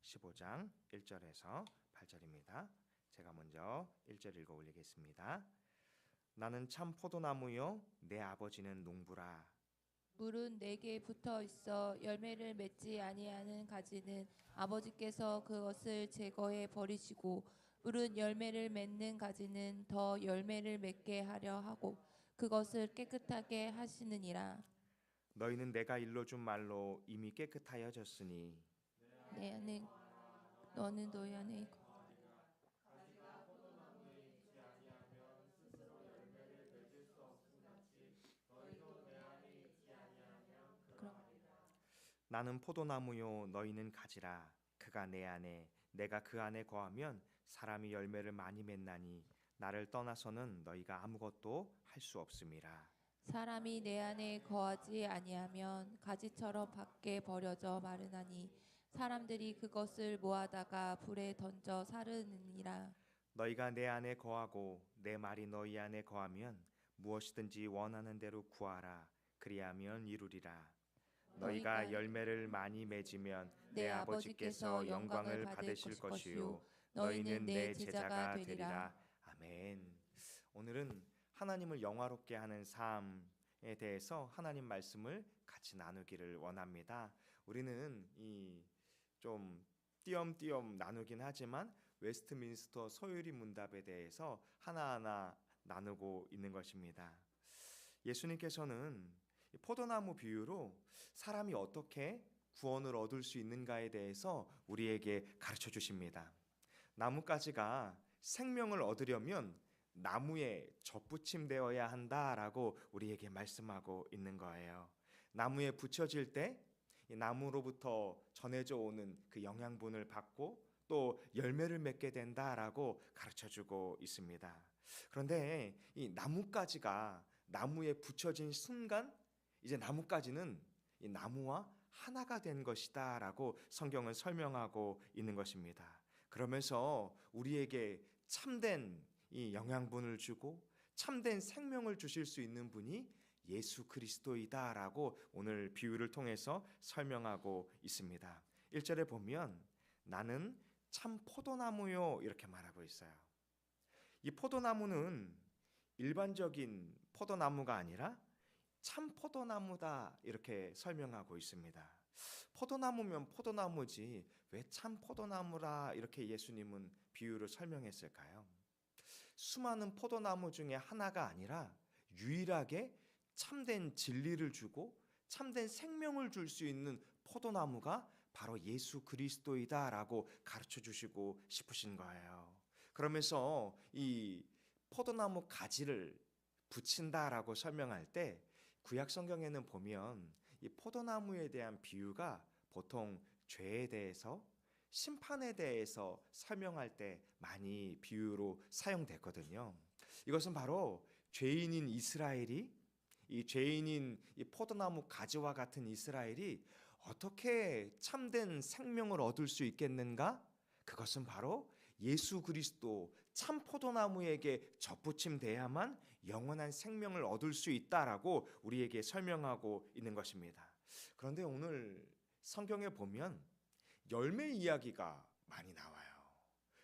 15장 1절에서 8절입니다. 제가 먼저 1절 읽어 올리겠습니다. 나는 참 포도나무요 내 아버지는 농부라. 물은 내게 붙어 있어 열매를 맺지 아니하는 가지는 아버지께서 그것을 제거해 버리시고, 물은 열매를 맺는 가지는 더 열매를 맺게 하려 하고 그것을 깨끗하게 하시느니라. 너희는 내가 일러준 말로 이미 깨끗하여졌으니 내 안에 너는 너희 안에 있고. 그럼 나는 포도나무요 너희는 가지라. 그가 내 안에 내가 그 안에 거하면 사람이 열매를 많이 맺나니 나를 떠나서는 너희가 아무것도 할 수 없음이라. 사람이 내 안에 거하지 아니하면 가지처럼 밖에 버려져 마르나니 사람들이 그것을 모아다가 불에 던져 사르느니라. 너희가 내 안에 거하고 내 말이 너희 안에 거하면 무엇이든지 원하는 대로 구하라. 그리하면 이루리라. 너희가 열매를 많이 맺으면 내 아버지께서 영광을 받으실 것이요 너희는 내 제자가 되리라. 아멘. 오늘은 하나님을 영화롭게 하는 삶에 대해서 하나님 말씀을 같이 나누기를 원합니다. 우리는 좀 띄엄띄엄 나누긴 하지만 웨스트민스터 소유리 문답에 대해서 하나하나 나누고 있는 것입니다. 예수님께서는 포도나무 비유로 사람이 어떻게 구원을 얻을 수 있는가에 대해서 우리에게 가르쳐 주십니다. 나뭇가지가 생명을 얻으려면 나무에 접붙임되어야 한다라고 우리에게 말씀하고 있는 거예요. 나무에 붙여질 때 이 나무로부터 전해져 오는 그 영양분을 받고 또 열매를 맺게 된다라고 가르쳐주고 있습니다. 그런데 이 나뭇가지가 나무에 붙여진 순간 이제 나뭇가지는 이 나무와 하나가 된 것이다라고 성경은 설명하고 있는 것입니다. 그러면서 우리에게 참된 이 영양분을 주고 참된 생명을 주실 수 있는 분이 예수 그리스도이다라고 오늘 비유를 통해서 설명하고 있습니다. 1절에 보면 나는 참 포도나무요 이렇게 말하고 있어요. 이 포도나무는 일반적인 포도나무가 아니라 참 포도나무다 이렇게 설명하고 있습니다. 포도나무면 포도나무지 왜 참 포도나무라 이렇게 예수님은 비유를 설명했을까요? 수많은 포도나무 중에 하나가 아니라 유일하게 참된 진리를 주고 참된 생명을 줄 수 있는 포도나무가 바로 예수 그리스도이다라고 가르쳐 주시고 싶으신 거예요. 그러면서 이 포도나무 가지를 붙인다라고 설명할 때 구약 성경에는 보면 이 포도나무에 대한 비유가 보통 죄에 대해서 심판에 대해서 설명할 때 많이 비유로 사용됐거든요. 이것은 바로 죄인인 이스라엘이 이 죄인인 이 포도나무 가지와 같은 이스라엘이 어떻게 참된 생명을 얻을 수 있겠는가? 그것은 바로 예수 그리스도 참 포도나무에게 접붙임돼야만 영원한 생명을 얻을 수 있다라고 우리에게 설명하고 있는 것입니다. 그런데 오늘 성경에 보면 열매 이야기가 많이 나와요.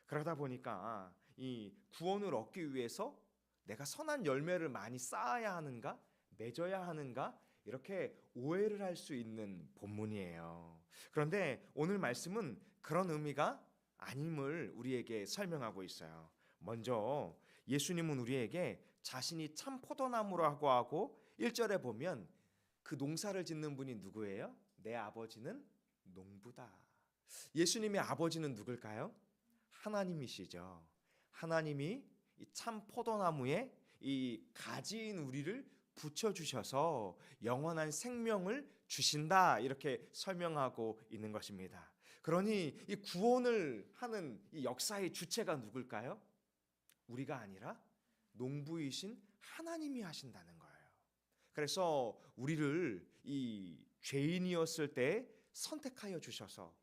그러다 보니까 이 구원을 얻기 위해서 내가 선한 열매를 많이 쌓아야 하는가? 맺어야 하는가? 이렇게 오해를 할 수 있는 본문이에요. 그런데 오늘 말씀은 그런 의미가 아님을 우리에게 설명하고 있어요. 먼저 예수님은 우리에게 자신이 참 포도나무라고 하고 1절에 보면 그 농사를 짓는 분이 누구예요? 내 아버지는 농부다. 예수님의 아버지는 누굴까요? 하나님이시죠. 하나님이 이 참 포도나무에 이 가지인 우리를 붙여주셔서 영원한 생명을 주신다 이렇게 설명하고 있는 것입니다. 그러니 이 구원을 하는 이 역사의 주체가 누굴까요? 우리가 아니라 농부이신 하나님이 하신다는 거예요. 그래서 우리를 이 죄인이었을 때 선택하여 주셔서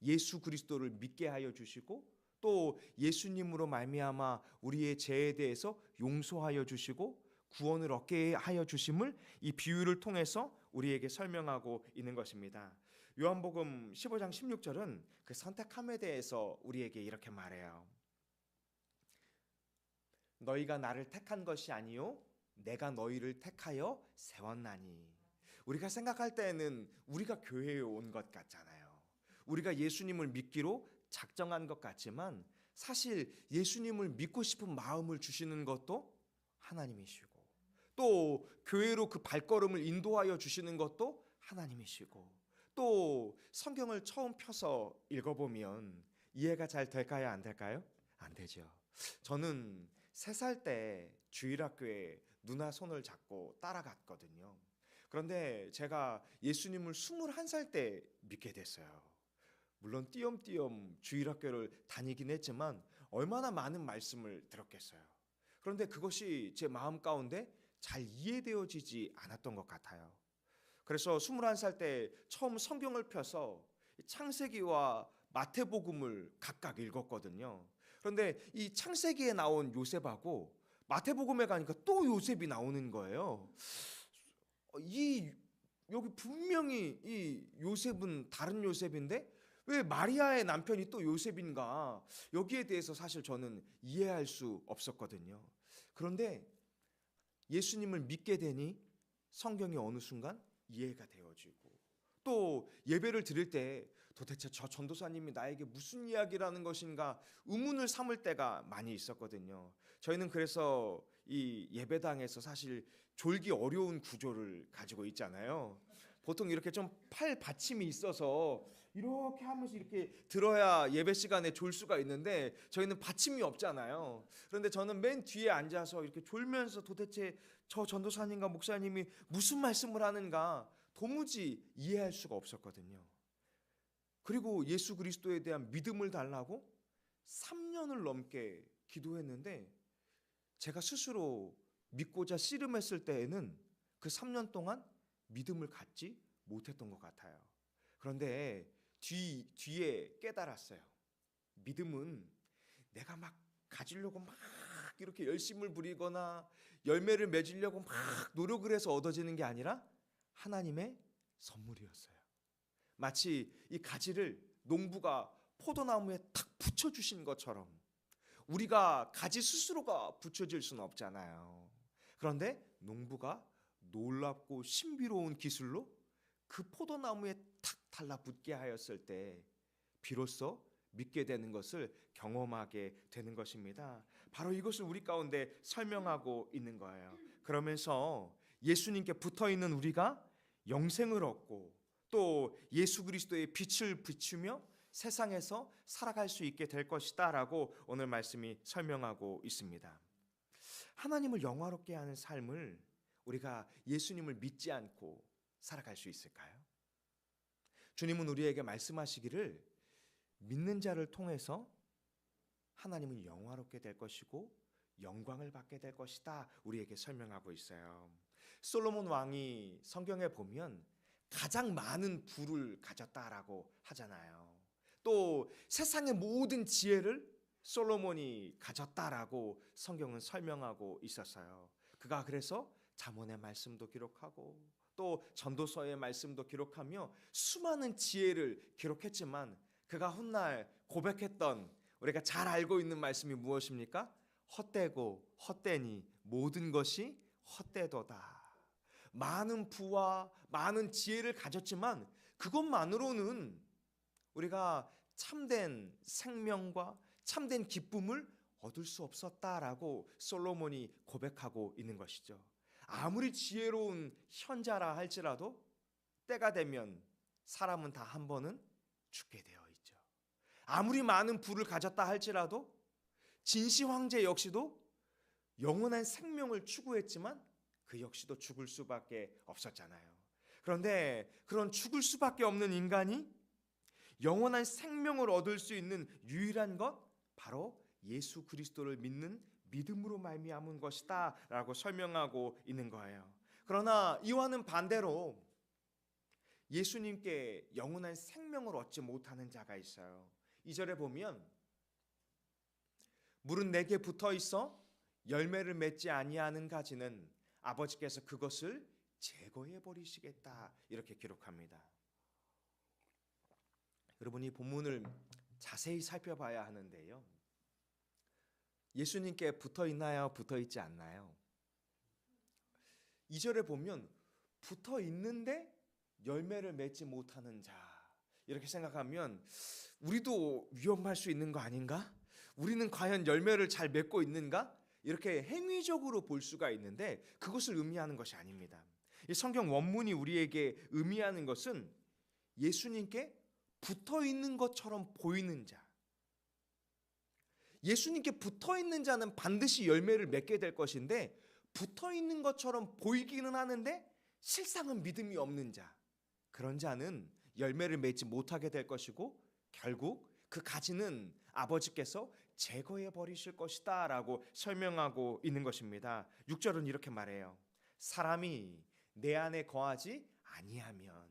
예수 그리스도를 믿게 하여 주시고 또 예수님으로 말미암아 우리의 죄에 대해서 용서하여 주시고 구원을 얻게 하여 주심을 이 비유를 통해서 우리에게 설명하고 있는 것입니다. 요한복음 15장 16절은 그 선택함에 대해서 우리에게 이렇게 말해요. 너희가 나를 택한 것이 아니요 내가 너희를 택하여 세웠나니. 우리가 생각할 때에는 우리가 교회에 온 것 같잖아요. 우리가 예수님을 믿기로 작정한 것 같지만 사실 예수님을 믿고 싶은 마음을 주시는 것도 하나님이시고, 또 교회로 그 발걸음을 인도하여 주시는 것도 하나님이시고, 또 성경을 처음 펴서 읽어보면 이해가 잘 될까요? 안 될까요? 안 되죠. 저는 3살 때 주일학교에 누나 손을 잡고 따라갔거든요. 그런데 제가 예수님을 21살 때 믿게 됐어요. 물론 띄엄띄엄 주일학교를 다니긴 했지만 얼마나 많은 말씀을 들었겠어요. 그런데 그것이 제 마음 가운데 잘 이해되어지지 않았던 것 같아요. 그래서 21살 때 처음 성경을 펴서 창세기와 마태복음을 각각 읽었거든요. 그런데 이 창세기에 나온 요셉하고 마태복음에 가니까 또 요셉이 나오는 거예요. 이 여기 분명히 이 요셉은 다른 요셉인데 왜 마리아의 남편이 또 요셉인가? 여기에 대해서 사실 저는 이해할 수 없었거든요. 그런데 예수님을 믿게 되니 성경이 어느 순간 이해가 되어지고, 또 예배를 드릴 때 도대체 저 전도사님이 나에게 무슨 이야기라는 것인가 의문을 삼을 때가 많이 있었거든요. 저희는 그래서 이 예배당에서 사실 졸기 어려운 구조를 가지고 있잖아요. 보통 이렇게 좀 팔 받침이 있어서 이렇게 하면서 이렇게 들어야 예배 시간에 졸 수가 있는데 저희는 받침이 없잖아요. 그런데 저는 맨 뒤에 앉아서 이렇게 졸면서 도대체 저 전도사님과 목사님이 무슨 말씀을 하는가 도무지 이해할 수가 없었거든요. 그리고 예수 그리스도에 대한 믿음을 달라고 3년을 넘게 기도했는데 제가 스스로 믿고자 씨름했을 때에는 그 3년 동안 믿음을 갖지 못했던 것 같아요. 그런데 뒤에 깨달았어요. 믿음은 내가 막 가지려고 막 이렇게 열심을 부리거나 열매를 맺으려고 막 노력을 해서 얻어지는 게 아니라 하나님의 선물이었어요. 마치 이 가지를 농부가 포도나무에 탁 붙여주신 것처럼 우리가 가지 스스로가 붙여질 수는 없잖아요. 그런데 농부가 놀랍고 신비로운 기술로 그 포도나무에 탁 달라붙게 하였을 때 비로소 믿게 되는 것을 경험하게 되는 것입니다. 바로 이것을 우리 가운데 설명하고 있는 거예요. 그러면서 예수님께 붙어 있는 우리가 영생을 얻고 또 예수 그리스도의 빛을 비추며 세상에서 살아갈 수 있게 될 것이다라고 오늘 말씀이 설명하고 있습니다. 하나님을 영화롭게 하는 삶을 우리가 예수님을 믿지 않고 살아갈 수 있을까요? 주님은 우리에게 말씀하시기를 믿는 자를 통해서 하나님은 영화롭게 될 것이고 영광을 받게 될 것이다 우리에게 설명하고 있어요. 솔로몬 왕이 성경에 보면 가장 많은 부를 가졌다라고 하잖아요. 또 세상의 모든 지혜를 솔로몬이 가졌다라고 성경은 설명하고 있었어요. 그가 그래서 잠언의 말씀도 기록하고 또 전도서의 말씀도 기록하며 수많은 지혜를 기록했지만 그가 훗날 고백했던 우리가 잘 알고 있는 말씀이 무엇입니까? 헛되고 헛되니 모든 것이 헛되도다. 많은 부와 많은 지혜를 가졌지만 그것만으로는 우리가 참된 생명과 참된 기쁨을 얻을 수 없었다라고 솔로몬이 고백하고 있는 것이죠. 아무리 지혜로운 현자라 할지라도 때가 되면 사람은 다 한 번은 죽게 되어 있죠. 아무리 많은 부를 가졌다 할지라도 진시 황제 역시도 영원한 생명을 추구했지만 그 역시도 죽을 수밖에 없었잖아요. 그런데 그런 죽을 수밖에 없는 인간이 영원한 생명을 얻을 수 있는 유일한 것 바로 예수 그리스도를 믿는 믿음으로 말미암은 것이다라고 설명하고 있는 거예요. 그러나 이와는 반대로 예수님께 영원한 생명을 얻지 못하는 자가 있어요. 2절에 보면 물은 내게 붙어 있어 열매를 맺지 아니하는 가지는 아버지께서 그것을 제거해 버리시겠다 이렇게 기록합니다. 여러분, 이 본문을 자세히 살펴봐야 하는데요. 예수님께 붙어 있나요? 붙어 있지 않나요? 2절에 보면 붙어 있는데 열매를 맺지 못하는 자, 이렇게 생각하면 우리도 위험할 수 있는 거 아닌가? 우리는 과연 열매를 잘 맺고 있는가? 이렇게 행위적으로 볼 수가 있는데 그것을 의미하는 것이 아닙니다. 이 성경 원문이 우리에게 의미하는 것은 예수님께 붙어 있는 것처럼 보이는 자. 예수님께 붙어 있는 자는 반드시 열매를 맺게 될 것인데 붙어 있는 것처럼 보이기는 하는데 실상은 믿음이 없는 자. 그런 자는 열매를 맺지 못하게 될 것이고 결국 그 가지는 아버지께서 제거해 버리실 것이다 라고 설명하고 있는 것입니다. 6절은 이렇게 말해요. 사람이 내 안에 거하지 아니하면,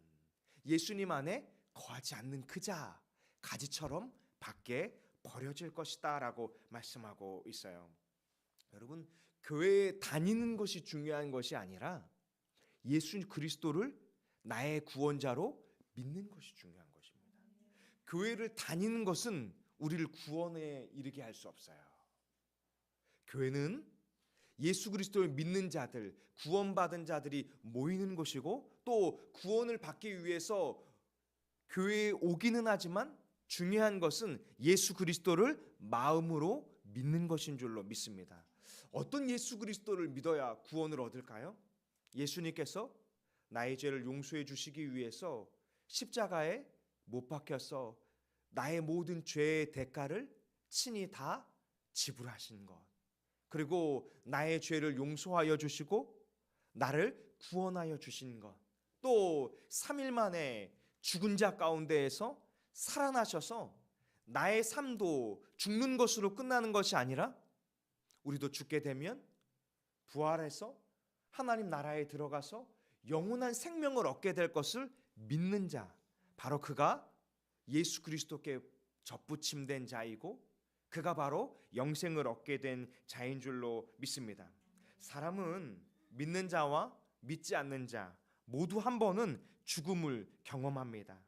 예수님 안에 거하지 않는 그 자, 가지처럼 밖에 버려질 것이다 라고 말씀하고 있어요. 여러분, 교회에 다니는 것이 중요한 것이 아니라 예수 그리스도를 나의 구원자로 믿는 것이 중요한 것입니다. 교회를 다니는 것은 우리를 구원에 이르게 할 수 없어요. 교회는 예수 그리스도를 믿는 자들, 구원받은 자들이 모이는 곳이고 또 구원을 받기 위해서 교회에 오기는 하지만 중요한 것은 예수 그리스도를 마음으로 믿는 것인 줄로 믿습니다. 어떤 예수 그리스도를 믿어야 구원을 얻을까요? 예수님께서 나의 죄를 용서해 주시기 위해서 십자가에 못 박혀서 나의 모든 죄의 대가를 친히 다 지불하신 것, 그리고 나의 죄를 용서하여 주시고 나를 구원하여 주신 것, 또 3일 만에 죽은 자 가운데에서 살아나셔서 나의 삶도 죽는 것으로 끝나는 것이 아니라 우리도 죽게 되면 부활해서 하나님 나라에 들어가서 영원한 생명을 얻게 될 것을 믿는 자, 바로 그가 예수 그리스도께 접붙임된 자이고 그가 바로 영생을 얻게 된 자인 줄로 믿습니다. 사람은 믿는 자와 믿지 않는 자 모두 한 번은 죽음을 경험합니다.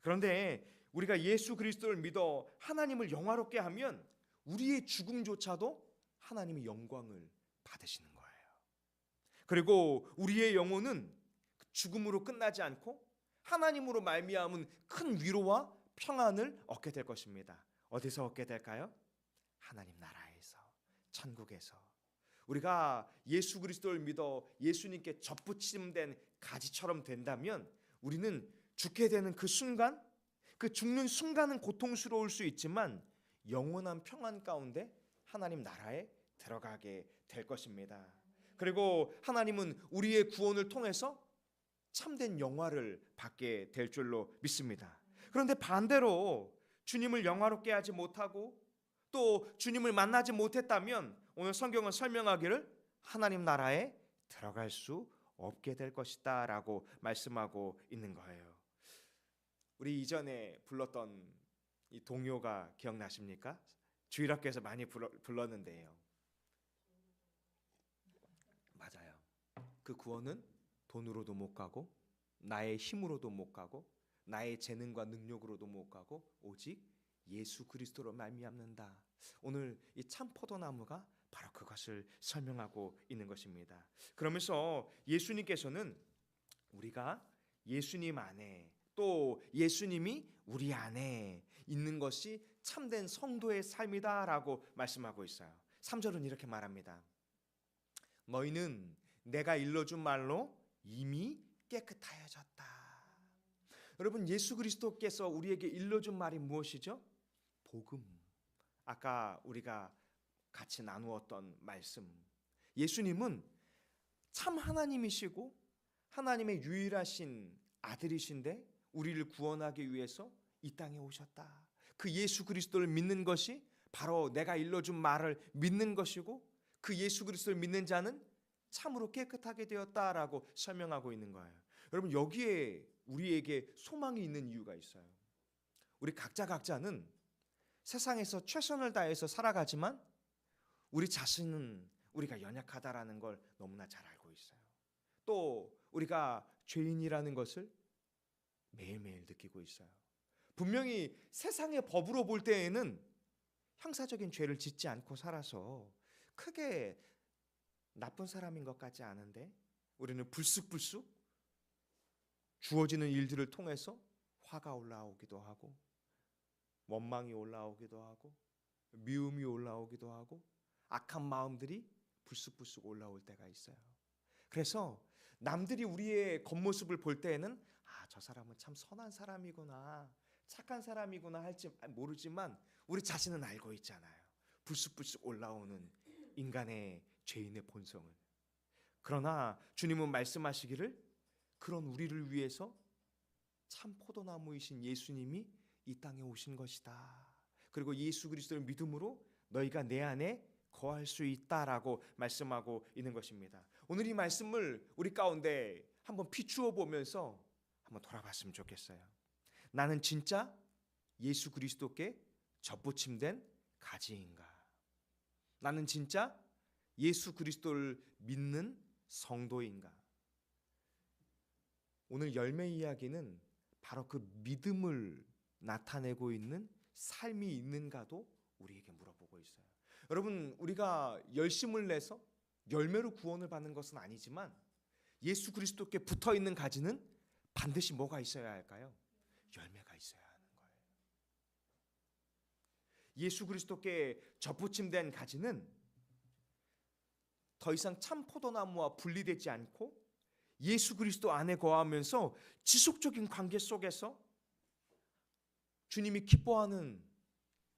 그런데 우리가 예수 그리스도를 믿어 하나님을 영화롭게 하면 우리의 죽음조차도 하나님의 영광을 받으시는 거예요. 그리고 우리의 영혼은 죽음으로 끝나지 않고 하나님으로 말미암은 큰 위로와 평안을 얻게 될 것입니다. 어디서 얻게 될까요? 하나님 나라에서, 천국에서. 우리가 예수 그리스도를 믿어 예수님께 접붙임된 가지처럼 된다면 우리는 죽게 되는 그 순간, 그 죽는 순간은 고통스러울 수 있지만 영원한 평안 가운데 하나님 나라에 들어가게 될 것입니다. 그리고 하나님은 우리의 구원을 통해서 참된 영화를 받게 될 줄로 믿습니다. 그런데 반대로 주님을 영화롭게 하지 못하고 또 주님을 만나지 못했다면 오늘 성경은 설명하기를 하나님 나라에 들어갈 수 없게 될 것이다 라고 말씀하고 있는 거예요. 우리 이전에 불렀던 이 동요가 기억나십니까? 주일학교에서 많이 불렀는데요. 맞아요. 그 구원은 돈으로도 못 가고 나의 힘으로도 못 가고 나의 재능과 능력으로도 못 가고 오직 예수 그리스도로 말미암는다. 오늘 이 참 포도나무가 바로 그것을 설명하고 있는 것입니다. 그러면서 예수님께서는 우리가 예수님 안에 또 예수님이 우리 안에 있는 것이 참된 성도의 삶이다라고 말씀하고 있어요. 3절은 이렇게 말합니다. 너희는 내가 일러준 말로 이미 깨끗하여졌다. 여러분, 예수 그리스도께서 우리에게 일러준 말이 무엇이죠? 복음. 아까 우리가 같이 나누었던 말씀. 예수님은 참 하나님이시고 하나님의 유일하신 아들이신데 우리를 구원하기 위해서 이 땅에 오셨다. 그 예수 그리스도를 믿는 것이 바로 내가 일러준 말을 믿는 것이고 그 예수 그리스도를 믿는 자는 참으로 깨끗하게 되었다라고 설명하고 있는 거예요. 여러분, 여기에 우리에게 소망이 있는 이유가 있어요. 우리 각자는 세상에서 최선을 다해서 살아가지만 우리 자신은 우리가 연약하다라는 걸 너무나 잘 알고 있어요. 또 우리가 죄인이라는 것을 매일매일 느끼고 있어요. 분명히 세상의 법으로 볼 때에는 형사적인 죄를 짓지 않고 살아서 크게 나쁜 사람인 것 같지 않은데 우리는 불쑥불쑥 주어지는 일들을 통해서 화가 올라오기도 하고 원망이 올라오기도 하고 미움이 올라오기도 하고 악한 마음들이 불쑥불쑥 올라올 때가 있어요. 그래서 남들이 우리의 겉모습을 볼 때에는 저 사람은 참 선한 사람이구나, 착한 사람이구나 할지 모르지만 우리 자신은 알고 있잖아요. 불쑥불쑥 올라오는 인간의 죄인의 본성을. 그러나 주님은 말씀하시기를 그런 우리를 위해서 참 포도나무이신 예수님이 이 땅에 오신 것이다. 그리고 예수 그리스도를 믿음으로 너희가 내 안에 거할 수 있다라고 말씀하고 있는 것입니다. 오늘 이 말씀을 우리 가운데 한번 비추어 보면서 한번 돌아봤으면 좋겠어요. 나는 진짜 예수 그리스도께 접붙임된 가지인가? 나는 진짜 예수 그리스도를 믿는 성도인가? 오늘 열매 이야기는 바로 그 믿음을 나타내고 있는 삶이 있는가도 우리에게 물어보고 있어요. 여러분, 우리가 열심을 내서 열매로 구원을 받는 것은 아니지만 예수 그리스도께 붙어 있는 가지는 반드시 뭐가 있어야 할까요? 열매가 있어야 하는 거예요. 예수 그리스도께 접붙임된 가지는 더 이상 참 포도나무와 분리되지 않고 예수 그리스도 안에 거하면서 지속적인 관계 속에서 주님이 기뻐하는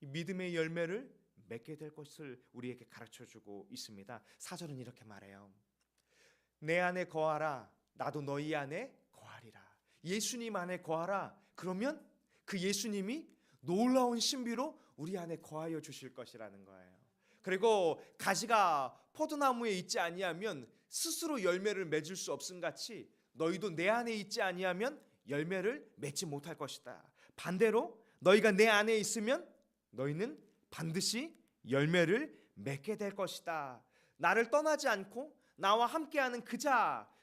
믿음의 열매를 맺게 될 것을 우리에게 가르쳐주고 있습니다. 4절은 이렇게 말해요. 내 안에 거하라, 나도 너희 안에 거하리라. 예수님 안에 거하라. 그러면 그 예수님이 놀라운 신비로 우리 안에 거하여 주실 것이라는 거예요. 그리고 가지가 포도나무에 있지 아니하면 스스로 열매를 맺을 수 없음같이 너희도 내 안에 있지 아니하면 열매를 맺지 못할 것이다. 반대로 너희가 내 안에 있으면 너희는 반드시 열매를 맺게 될 것이다. 나를 떠나지 않고 나와 함께하는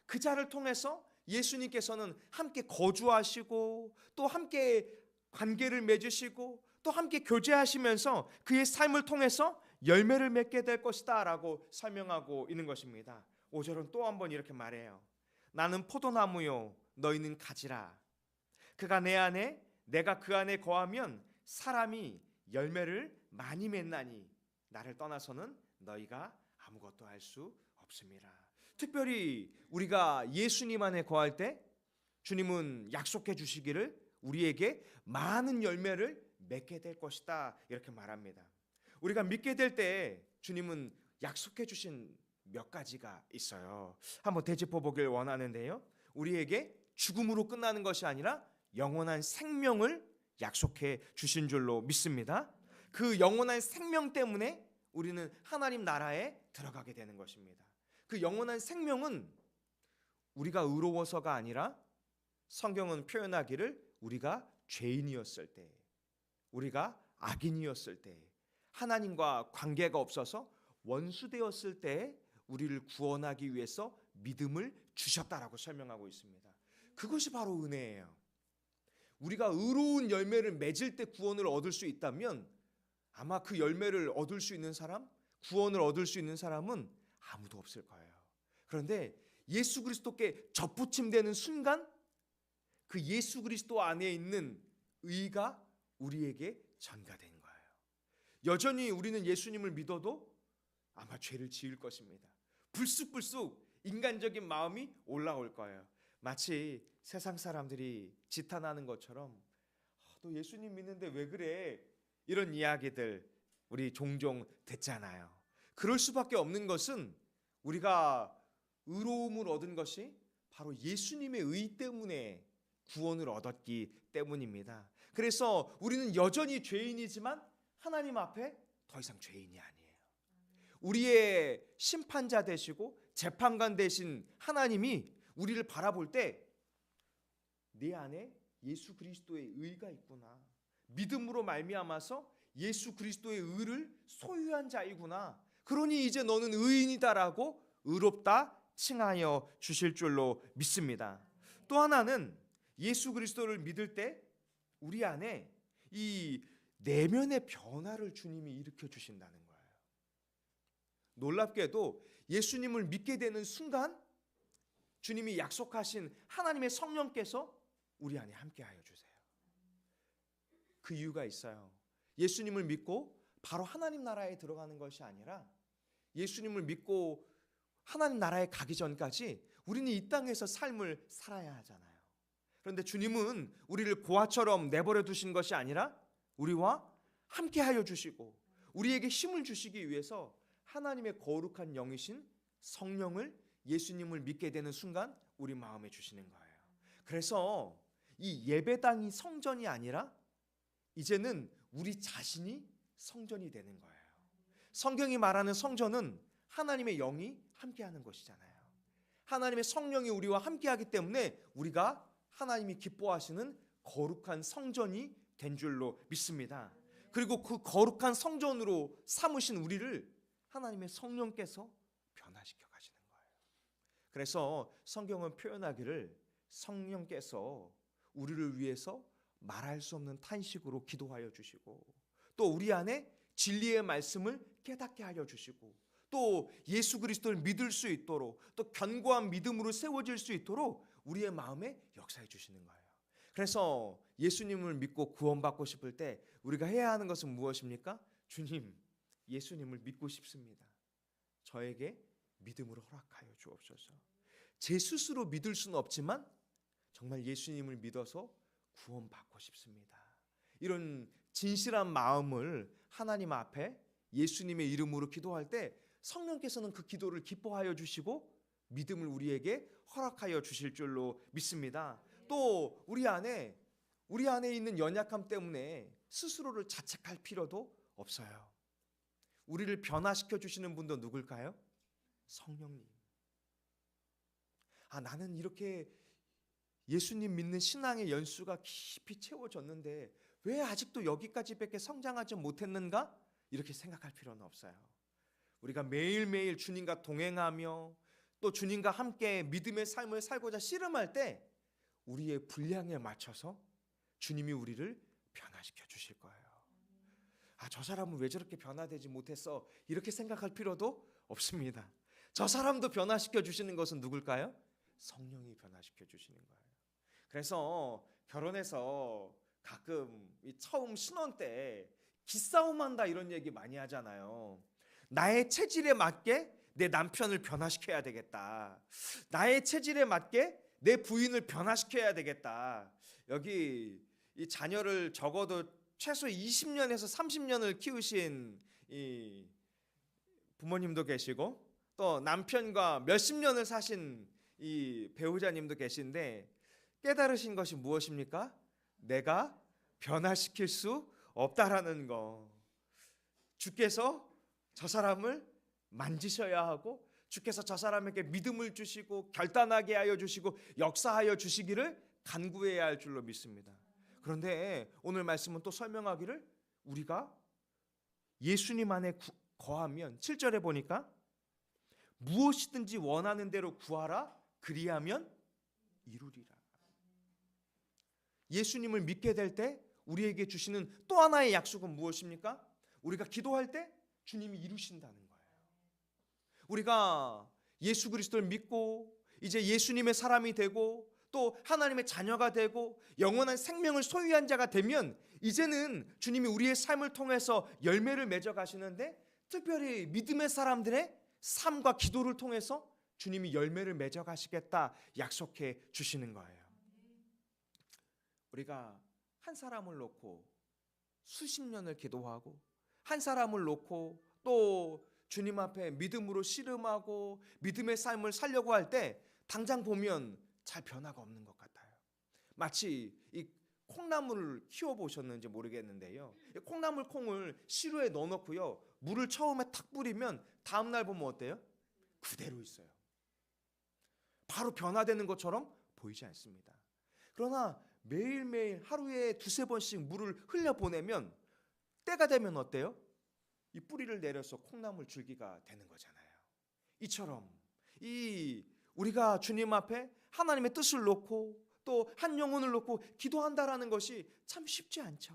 그자를 통해서 예수님께서는 함께 거주하시고 또 함께 관계를 맺으시고 또 함께 교제하시면서 그의 삶을 통해서 열매를 맺게 될 것이다 라고 설명하고 있는 것입니다. 5절은 또 한번 이렇게 말해요. 나는 포도나무요 너희는 가지라. 그가 내 안에 내가 그 안에 거하면 사람이 열매를 많이 맺나니 나를 떠나서는 너희가 아무것도 할 수 없습니다. 특별히 우리가 예수님 안에 거할 때 주님은 약속해 주시기를 우리에게 많은 열매를 맺게 될 것이다 이렇게 말합니다. 우리가 믿게 될 때 주님은 약속해 주신 몇 가지가 있어요. 한번 되짚어 보길 원하는데요. 우리에게 죽음으로 끝나는 것이 아니라 영원한 생명을 약속해 주신 줄로 믿습니다. 그 영원한 생명 때문에 우리는 하나님 나라에 들어가게 되는 것입니다. 그 영원한 생명은 우리가 의로워서가 아니라 성경은 표현하기를 우리가 죄인이었을 때, 우리가 악인이었을 때, 하나님과 관계가 없어서 원수되었을 때 우리를 구원하기 위해서 믿음을 주셨다라고 설명하고 있습니다. 그것이 바로 은혜예요. 우리가 의로운 열매를 맺을 때 구원을 얻을 수 있다면 아마 그 열매를 얻을 수 있는 사람, 구원을 얻을 수 있는 사람은 아무도 없을 거예요. 그런데 예수 그리스도께 접붙임되는 순간 그 예수 그리스도 안에 있는 의가 우리에게 전가된 거예요. 여전히 우리는 예수님을 믿어도 아마 죄를 지을 것입니다. 불쑥불쑥 인간적인 마음이 올라올 거예요. 마치 세상 사람들이 지탄하는 것처럼 너 예수님 믿는데 왜 그래? 이런 이야기들 우리 종종 듣잖아요. 그럴 수밖에 없는 것은 우리가 의로움을 얻은 것이 바로 예수님의 의 때문에 구원을 얻었기 때문입니다. 그래서 우리는 여전히 죄인이지만 하나님 앞에 더 이상 죄인이 아니에요. 우리의 심판자 되시고 재판관 되신 하나님이 우리를 바라볼 때 내 안에 예수 그리스도의 의가 있구나. 믿음으로 말미암아서 예수 그리스도의 의를 소유한 자이구나. 그러니 이제 너는 의인이다라고 의롭다 칭하여 주실 줄로 믿습니다. 또 하나는 예수 그리스도를 믿을 때 우리 안에 이 내면의 변화를 주님이 일으켜 주신다는 거예요. 놀랍게도 예수님을 믿게 되는 순간 주님이 약속하신 하나님의 성령께서 우리 안에 함께하여 주세요. 그 이유가 있어요. 예수님을 믿고 바로 하나님 나라에 들어가는 것이 아니라 예수님을 믿고 하나님 나라에 가기 전까지 우리는 이 땅에서 삶을 살아야 하잖아요. 그런데 주님은 우리를 고아처럼 내버려 두신 것이 아니라 우리와 함께하여 주시고 우리에게 힘을 주시기 위해서 하나님의 거룩한 영이신 성령을 예수님을 믿게 되는 순간 우리 마음에 주시는 거예요. 그래서 이 예배당이 성전이 아니라 이제는 우리 자신이 성전이 되는 거예요. 성경이 말하는 성전은 하나님의 영이 함께하는 것이잖아요. 하나님의 성령이 우리와 함께하기 때문에 우리가 하나님이 기뻐하시는 거룩한 성전이 된 줄로 믿습니다. 그리고 그 거룩한 성전으로 삼으신 우리를 하나님의 성령께서 변화시켜 가시는 거예요. 그래서 성경은 표현하기를 성령께서 우리를 위해서 말할 수 없는 탄식으로 기도하여 주시고 또 우리 안에 진리의 말씀을 깨닫게 하여 주시고 또 예수 그리스도를 믿을 수 있도록 또 견고한 믿음으로 세워질 수 있도록 우리의 마음에 역사해 주시는 거예요. 그래서 예수님을 믿고 구원받고 싶을 때 우리가 해야 하는 것은 무엇입니까? 주님, 예수님을 믿고 싶습니다. 저에게 믿음으로 허락하여 주옵소서. 제 스스로 믿을 수는 없지만 정말 예수님을 믿어서 구원받고 싶습니다. 이런 진실한 마음을 하나님 앞에 예수님의 이름으로 기도할 때 성령께서는 그 기도를 기뻐하여 주시고 믿음을 우리에게 허락하여 주실 줄로 믿습니다. 또 우리 안에 있는 연약함 때문에 스스로를 자책할 필요도 없어요. 우리를 변화시켜 주시는 분도 누굴까요? 성령님. 나는 이렇게 예수님 믿는 신앙의 연수가 깊이 채워졌는데 왜 아직도 여기까지밖에 성장하지 못했는가? 이렇게 생각할 필요는 없어요. 우리가 매일매일 주님과 동행하며 또 주님과 함께 믿음의 삶을 살고자 씨름할 때 우리의 분량에 맞춰서 주님이 우리를 변화시켜 주실 거예요. 저 사람은 왜 저렇게 변화되지 못했어? 이렇게 생각할 필요도 없습니다. 저 사람도 변화시켜 주시는 것은 누굴까요? 성령이 변화시켜 주시는 거예요. 그래서 결혼해서 가끔 처음 신혼 때 기싸움한다 이런 얘기 많이 하잖아요. 나의 체질에 맞게 내 남편을 변화시켜야 되겠다. 나의 체질에 맞게 내 부인을 변화시켜야 되겠다. 여기 이 자녀를 적어도 최소 20년에서 30년을 키우신 이 부모님도 계시고 또 남편과 몇십 년을 사신 이 배우자님도 계신데 깨달으신 것이 무엇입니까? 내가 변화시킬 수 없다라는 거. 주께서 저 사람을 만지셔야 하고 주께서 저 사람에게 믿음을 주시고 결단하게 하여 주시고 역사하여 주시기를 간구해야 할 줄로 믿습니다. 그런데 오늘 말씀은 또 설명하기를 우리가 예수님 안에 거하면 7절에 보니까 무엇이든지 원하는 대로 구하라 그리하면 이루리라. 예수님을 믿게 될 때 우리에게 주시는 또 하나의 약속은 무엇입니까? 우리가 기도할 때 주님이 이루신다는 거예요. 우리가 예수 그리스도를 믿고 이제 예수님의 사람이 되고 또 하나님의 자녀가 되고 영원한 생명을 소유한 자가 되면 이제는 주님이 우리의 삶을 통해서 열매를 맺어 가시는데 특별히 믿음의 사람들의 삶과 기도를 통해서 주님이 열매를 맺어 가시겠다 약속해 주시는 거예요. 우리가 한 사람을 놓고 수십 년을 기도하고 한 사람을 놓고 또 주님 앞에 믿음으로 씨름하고 믿음의 삶을 살려고 할 때 당장 보면 잘 변화가 없는 것 같아요. 마치 이 콩나물을 키워보셨는지 모르겠는데요. 콩나물 콩을 시루에 넣어놓고요. 물을 처음에 탁 뿌리면 다음날 보면 어때요? 그대로 있어요. 바로 변화되는 것처럼 보이지 않습니다. 그러나 매일매일 하루에 두세 번씩 물을 흘려보내면 때가 되면 어때요? 이 뿌리를 내려서 콩나물 줄기가 되는 거잖아요. 이처럼 우리가 주님 앞에 하나님의 뜻을 놓고 또 한 영혼을 놓고 기도한다라는 것이 참 쉽지 않죠.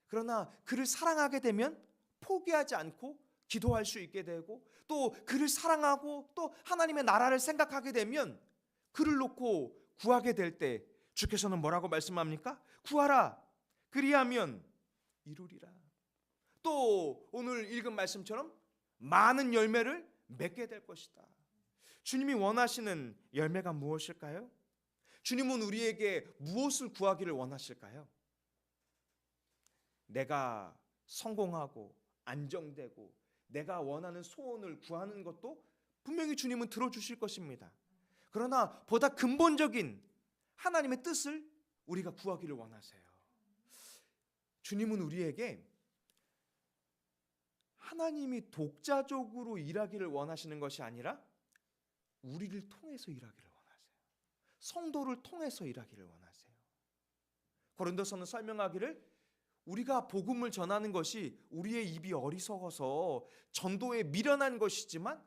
그러나 그를 사랑하게 되면 포기하지 않고 기도할 수 있게 되고, 또 그를 사랑하고 또 하나님의 나라를 생각하게 되면 그를 놓고 구하게 될 때 주께서는 뭐라고 말씀합니까? 구하라, 그리하면 이루리라. 또 오늘 읽은 말씀처럼 많은 열매를 맺게 될 것이다. 주님이 원하시는 열매가 무엇일까요? 주님은 우리에게 무엇을 구하기를 원하실까요? 내가 성공하고 안정되고 내가 원하는 소원을 구하는 것도 분명히 주님은 들어주실 것입니다. 그러나 보다 근본적인 하나님의 뜻을 우리가 구하기를 원하세요. 주님은 우리에게 하나님이 독자적으로 일하기를 원하시는 것이 아니라 우리를 통해서 일하기를 원하세요. 성도를 통해서 일하기를 원하세요. 고린도서는 설명하기를 우리가 복음을 전하는 것이 우리의 입이 어리석어서 전도에 미련한 것이지만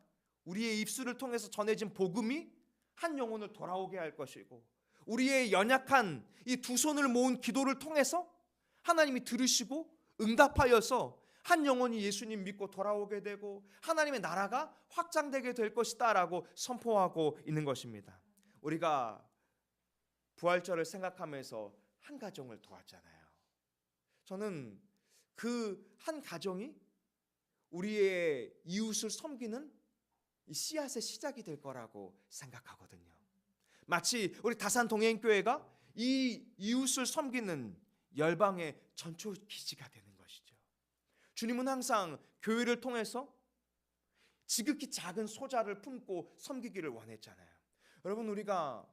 우리의 입술을 통해서 전해진 복음이 한 영혼을 돌아오게 할 것이고, 우리의 연약한 이 두 손을 모은 기도를 통해서 하나님이 들으시고 응답하여서 한 영혼이 예수님 믿고 돌아오게 되고 하나님의 나라가 확장되게 될 것이다 라고 선포하고 있는 것입니다. 우리가 부활절을 생각하면서 한 가정을 도왔잖아요. 저는 그 한 가정이 우리의 이웃을 섬기는 이 씨앗의 시작이 될 거라고 생각하거든요. 마치 우리 다산 동행교회가 이 이웃을 섬기는 열방의 전초 기지가 되는 것이죠. 주님은 항상 교회를 통해서 지극히 작은 소자를 품고 섬기기를 원했잖아요. 여러분, 우리가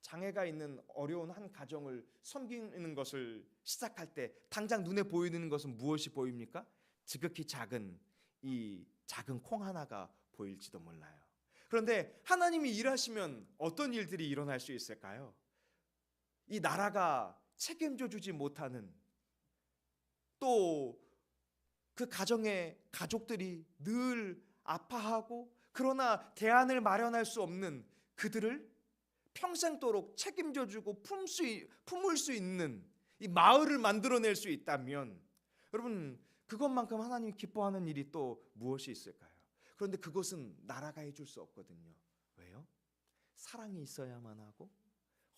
장애가 있는 어려운 한 가정을 섬기는 것을 시작할 때 당장 눈에 보이는 것은 무엇이 보입니까? 지극히 작은 이 작은 콩 하나가 보일지도 몰라요. 그런데 하나님이 일하시면 어떤 일들이 일어날 수 있을까요? 이 나라가 책임져 주지 못하는, 또 그 가정의 가족들이 늘 아파하고 그러나 대안을 마련할 수 없는 그들을 평생도록 책임져 주고 품을 수 있는 이 마을을 만들어낼 수 있다면, 여러분, 그것만큼 하나님이 기뻐하는 일이 또 무엇이 있을까요? 그런데 그것은 나라가 해줄 수 없거든요. 왜요? 사랑이 있어야만 하고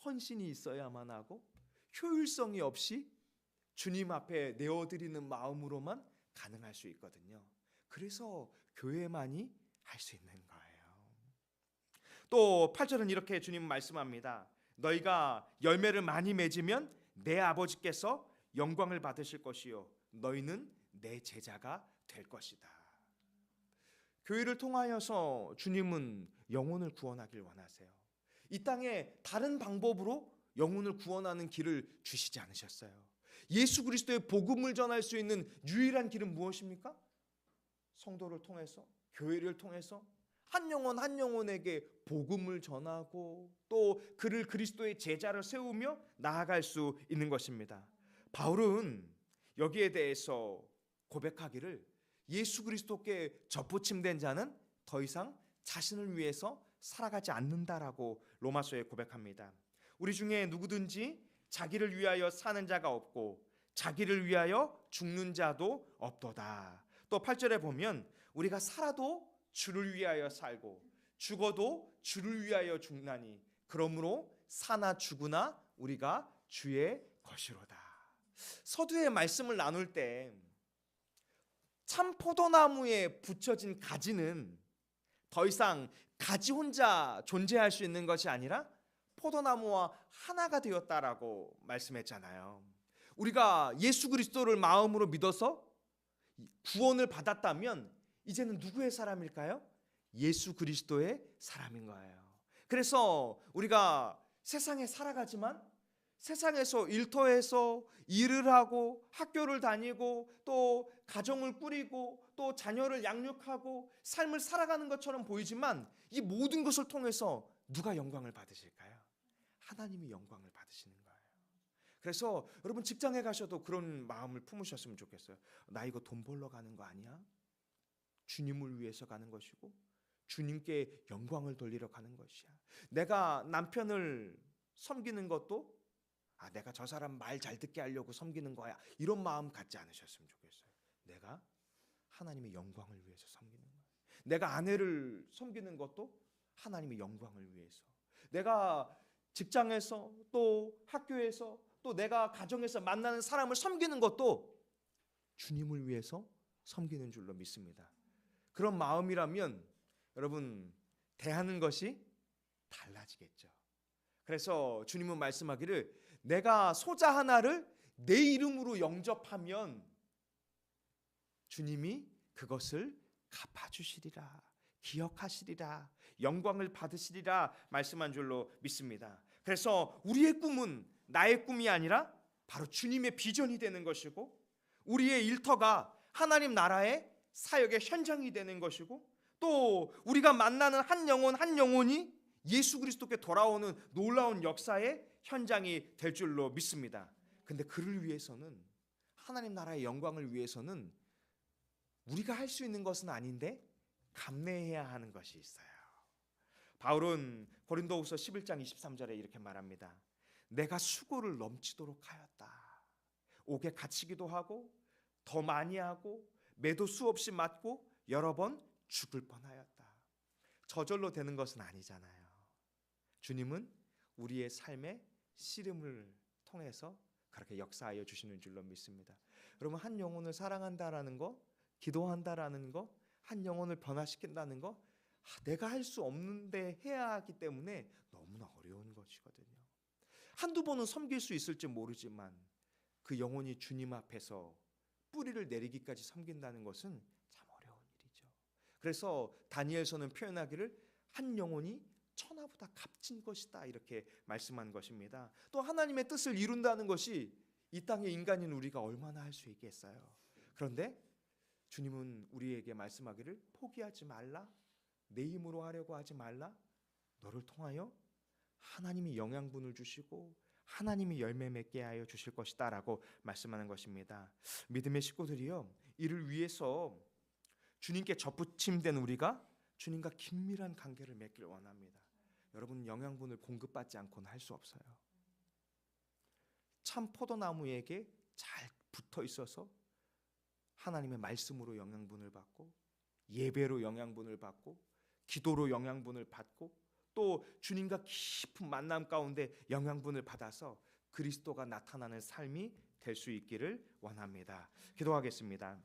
헌신이 있어야만 하고 효율성이 없이 주님 앞에 내어드리는 마음으로만 가능할 수 있거든요. 그래서 교회만이 할 수 있는 거예요. 또 8절은 이렇게 주님 말씀합니다. 너희가 열매를 많이 맺으면 내 아버지께서 영광을 받으실 것이요 너희는 내 제자가 될 것이다. 교회를 통하여서 주님은 영혼을 구원하길 원하세요. 이 땅에 다른 방법으로 영혼을 구원하는 길을 주시지 않으셨어요. 예수 그리스도의 복음을 전할 수 있는 유일한 길은 무엇입니까? 성도를 통해서, 교회를 통해서 한 영혼 한 영혼에게 복음을 전하고 또 그를 그리스도의 제자로 세우며 나아갈 수 있는 것입니다. 바울은 여기에 대해서 고백하기를 예수 그리스도께 접붙임된 자는 더 이상 자신을 위해서 살아가지 않는다라고 로마서에 고백합니다. 우리 중에 누구든지 자기를 위하여 사는 자가 없고 자기를 위하여 죽는 자도 없도다. 또 8절에 보면 우리가 살아도 주를 위하여 살고 죽어도 주를 위하여 죽나니 그러므로 사나 죽으나 우리가 주의 것이로다. 서두의 말씀을 나눌 때 참 포도나무에 붙여진 가지는 더 이상 가지 혼자 존재할 수 있는 것이 아니라 포도나무와 하나가 되었다라고 말씀했잖아요. 우리가 예수 그리스도를 마음으로 믿어서 구원을 받았다면 이제는 누구의 사람일까요? 예수 그리스도의 사람인 거예요. 그래서 우리가 세상에 살아가지만 세상에서 일터에서 일을 하고 학교를 다니고 또 가정을 꾸리고 또 자녀를 양육하고 삶을 살아가는 것처럼 보이지만 이 모든 것을 통해서 누가 영광을 받으실까요? 하나님이 영광을 받으시는 거예요. 그래서 여러분 직장에 가셔도 그런 마음을 품으셨으면 좋겠어요. 나 이거 돈 벌러 가는 거 아니야? 주님을 위해서 가는 것이고 주님께 영광을 돌리러 가는 것이야. 내가 남편을 섬기는 것도 내가 저 사람 말 잘 듣게 하려고 섬기는 거야, 이런 마음 갖지 않으셨으면 좋겠어요. 내가 하나님의 영광을 위해서 섬기는 거예요. 내가 아내를 섬기는 것도 하나님의 영광을 위해서, 내가 직장에서 또 학교에서 또 내가 가정에서 만나는 사람을 섬기는 것도 주님을 위해서 섬기는 줄로 믿습니다. 그런 마음이라면 여러분 대하는 것이 달라지겠죠. 그래서 주님은 말씀하기를 내가 소자 하나를 내 이름으로 영접하면 주님이 그것을 갚아주시리라, 기억하시리라, 영광을 받으시리라 말씀한 줄로 믿습니다. 그래서 우리의 꿈은 나의 꿈이 아니라 바로 주님의 비전이 되는 것이고, 우리의 일터가 하나님 나라의 사역의 현장이 되는 것이고, 또 우리가 만나는 한 영혼 한 영혼이 예수 그리스도께 돌아오는 놀라운 역사의 현장이 될 줄로 믿습니다. 근데 그를 위해서는, 하나님 나라의 영광을 위해서는 우리가 할 수 있는 것은 아닌데 감내해야 하는 것이 있어요. 바울은 고린도후서 11장 23절에 이렇게 말합니다. 내가 수고를 넘치도록 하였다. 옥에 갇히기도 하고 더 많이 하고 매도 수없이 맞고 여러 번 죽을 뻔하였다. 저절로 되는 것은 아니잖아요. 주님은 우리의 삶의 씨름을 통해서 그렇게 역사하여 주시는 줄로 믿습니다. 여러분, 한 영혼을 사랑한다라는 거, 기도한다라는 거, 한 영혼을 변화시킨다는 거, 내가 할 수 없는데 해야 하기 때문에 너무나 어려운 것이거든요. 한두 번은 섬길 수 있을지 모르지만 그 영혼이 주님 앞에서 뿌리를 내리기까지 섬긴다는 것은 참 어려운 일이죠. 그래서 다니엘서는 표현하기를 한 영혼이 천하보다 값진 것이다, 이렇게 말씀한 것입니다. 또 하나님의 뜻을 이룬다는 것이 이 땅의 인간인 우리가 얼마나 할 수 있겠어요. 그런데 주님은 우리에게 말씀하기를 포기하지 말라, 내 힘으로 하려고 하지 말라, 너를 통하여 하나님이 영양분을 주시고 하나님이 열매 맺게 하여 주실 것이다 라고 말씀하는 것입니다. 믿음의 식구들이요, 이를 위해서 주님께 접붙임된 우리가 주님과 긴밀한 관계를 맺기를 원합니다. 여러분, 영양분을 공급받지 않고는 할 수 없어요. 참 포도나무에게 잘 붙어 있어서 하나님의 말씀으로 영양분을 받고, 예배로 영양분을 받고, 기도로 영양분을 받고, 또 주님과 깊은 만남 가운데 영양분을 받아서 그리스도가 나타나는 삶이 될 수 있기를 원합니다. 기도하겠습니다.